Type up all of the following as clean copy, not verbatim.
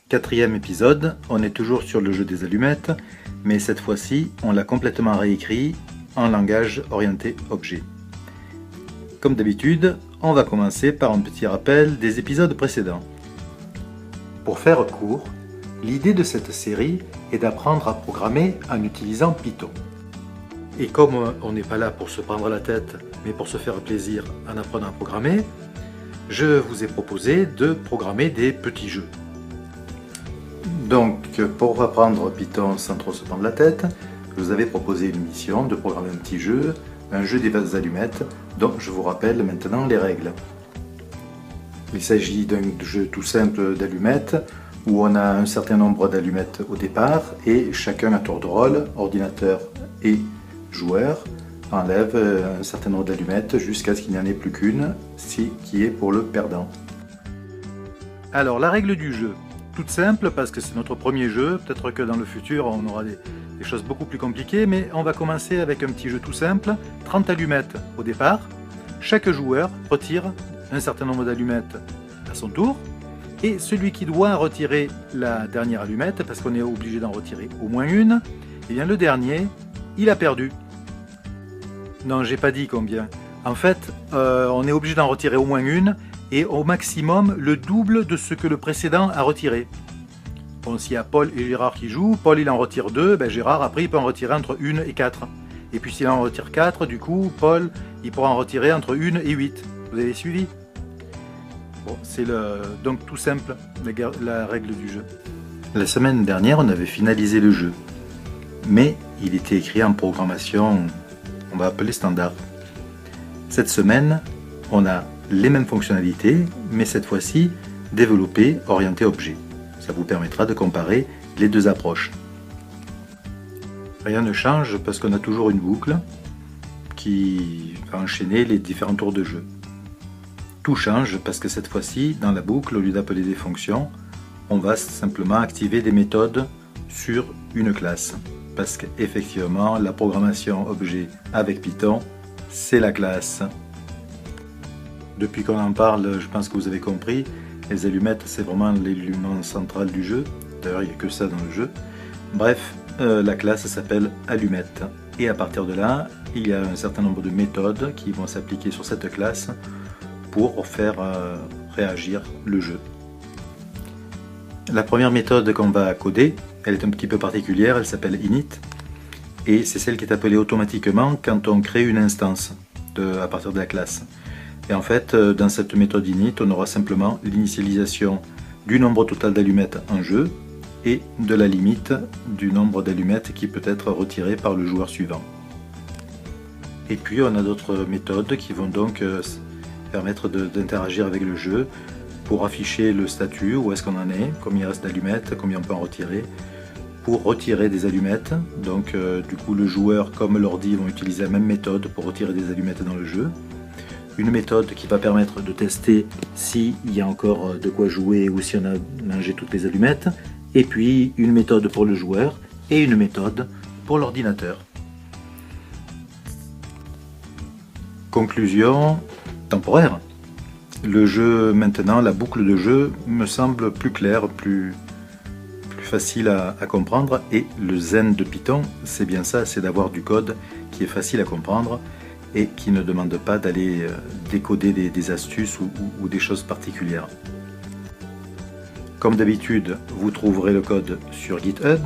Quatrième épisode, on est toujours sur le jeu des allumettes, mais cette fois-ci, on l'a complètement réécrit en langage orienté objet. Comme d'habitude, on va commencer par un petit rappel des épisodes précédents. Pour faire court, l'idée de cette série est d'apprendre à programmer en utilisant Python. Et comme on n'est pas là pour se prendre la tête, mais pour se faire plaisir en apprenant à programmer, je vous ai proposé de programmer des petits jeux. Donc, pour apprendre Python sans trop se prendre la tête, je vous avais proposé une mission de programmer un petit jeu, un jeu des allumettes, dont je vous rappelle maintenant les règles. Il s'agit d'un jeu tout simple d'allumettes, où on a un certain nombre d'allumettes au départ, et chacun à tour de rôle, ordinateur et joueur, enlève un certain nombre d'allumettes jusqu'à ce qu'il n'y en ait plus qu'une, qui est pour le perdant. Alors, la règle du jeu. Toute simple parce que c'est notre premier jeu, peut-être que dans le futur on aura des choses beaucoup plus compliquées, mais on va commencer avec un petit jeu tout simple, 30 allumettes au départ, chaque joueur retire un certain nombre d'allumettes à son tour, et celui qui doit retirer la dernière allumette, parce qu'on est obligé d'en retirer au moins une, et bien le dernier, il a perdu. Non, j'ai pas dit combien. En fait, on est obligé d'en retirer au moins une, et au maximum le double de ce que le précédent a retiré. Bon, s'il y a Paul et Gérard qui jouent, Paul il en retire 2, ben Gérard après il peut en retirer entre 1 et 4. Et puis s'il en retire 4, du coup, Paul il pourra en retirer entre 1 et 8. Vous avez suivi? Bon, c'est donc tout simple, la règle du jeu. La semaine dernière, on avait finalisé le jeu. Mais il était écrit en programmation, on va appeler standard. Cette semaine, on a les mêmes fonctionnalités, mais cette fois-ci développées orientées objet. Ça vous permettra de comparer les deux approches. Rien ne change parce qu'on a toujours une boucle qui va enchaîner les différents tours de jeu. Tout change parce que cette fois-ci, dans la boucle, au lieu d'appeler des fonctions, on va simplement activer des méthodes sur une classe. Parce qu'effectivement, la programmation objet avec Python, c'est la classe. Depuis qu'on en parle, je pense que vous avez compris, les allumettes c'est vraiment l'élément central du jeu, d'ailleurs il n'y a que ça dans le jeu. Bref, la classe s'appelle allumette, et à partir de là, il y a un certain nombre de méthodes qui vont s'appliquer sur cette classe pour faire réagir le jeu. La première méthode qu'on va coder, elle est un petit peu particulière, elle s'appelle init, et c'est celle qui est appelée automatiquement quand on crée une instance à partir de la classe. Et en fait, dans cette méthode init, on aura simplement l'initialisation du nombre total d'allumettes en jeu et de la limite du nombre d'allumettes qui peut être retiré par le joueur suivant. Et puis on a d'autres méthodes qui vont donc permettre d'interagir avec le jeu pour afficher le statut, où est-ce qu'on en est, combien il reste d'allumettes, combien on peut en retirer, pour retirer des allumettes. Donc du coup le joueur comme l'ordi vont utiliser la même méthode pour retirer des allumettes dans le jeu. Une méthode qui va permettre de tester s'il y a encore de quoi jouer ou si on a mangé toutes les allumettes. Et puis une méthode pour le joueur et une méthode pour l'ordinateur. Conclusion temporaire. Le jeu maintenant, la boucle de jeu me semble plus claire, plus facile à comprendre. Et le zen de Python, c'est bien ça, c'est d'avoir du code qui est facile à comprendre et qui ne demande pas d'aller décoder des astuces ou des choses particulières. Comme d'habitude, vous trouverez le code sur GitHub,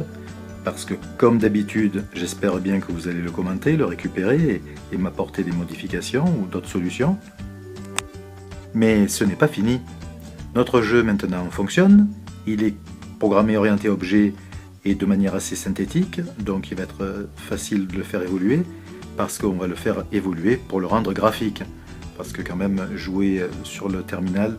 parce que comme d'habitude, j'espère bien que vous allez le commenter, le récupérer et m'apporter des modifications ou d'autres solutions. Mais ce n'est pas fini. Notre jeu maintenant fonctionne, il est programmé orienté objet et de manière assez synthétique, donc il va être facile de le faire évoluer, parce qu'on va le faire évoluer pour le rendre graphique. Parce que quand même, jouer sur le terminal,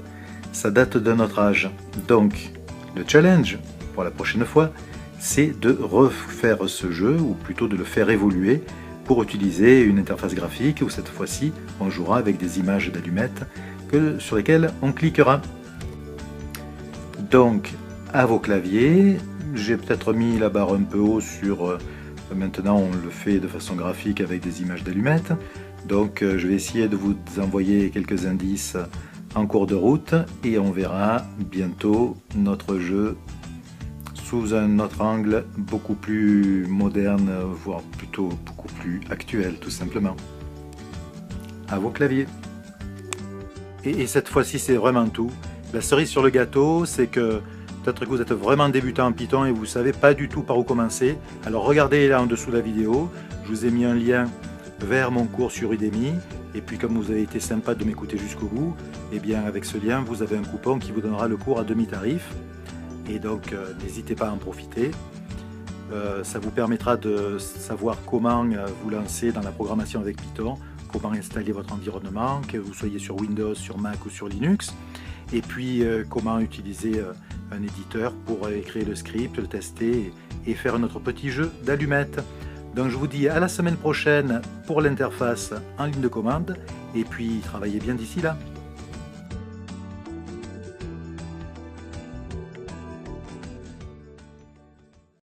ça date d'un autre âge. Donc, le challenge, pour la prochaine fois, c'est de refaire ce jeu, ou plutôt de le faire évoluer, pour utiliser une interface graphique, où cette fois-ci, on jouera avec des images d'allumettes sur lesquelles on cliquera. Donc, à vos claviers, j'ai peut-être mis la barre un peu haut sur... Maintenant, on le fait de façon graphique avec des images d'allumettes. Donc, je vais essayer de vous envoyer quelques indices en cours de route et on verra bientôt notre jeu sous un autre angle beaucoup plus moderne, voire plutôt beaucoup plus actuel, tout simplement. À vos claviers. Et cette fois-ci, c'est vraiment tout. La cerise sur le gâteau, c'est que peut-être que vous êtes vraiment débutant en Python et vous ne savez pas du tout par où commencer. Alors regardez là en dessous de la vidéo, je vous ai mis un lien vers mon cours sur Udemy. Et puis comme vous avez été sympa de m'écouter jusqu'au bout, et bien avec ce lien, vous avez un coupon qui vous donnera le cours à demi-tarif. Et donc n'hésitez pas à en profiter. Ça vous permettra de savoir comment vous lancer dans la programmation avec Python, comment installer votre environnement, que vous soyez sur Windows, sur Mac ou sur Linux, et puis comment utiliser un éditeur pour créer le script, le tester et faire notre petit jeu d'allumettes. Donc je vous dis à la semaine prochaine pour l'interface en ligne de commande, et puis travaillez bien d'ici là.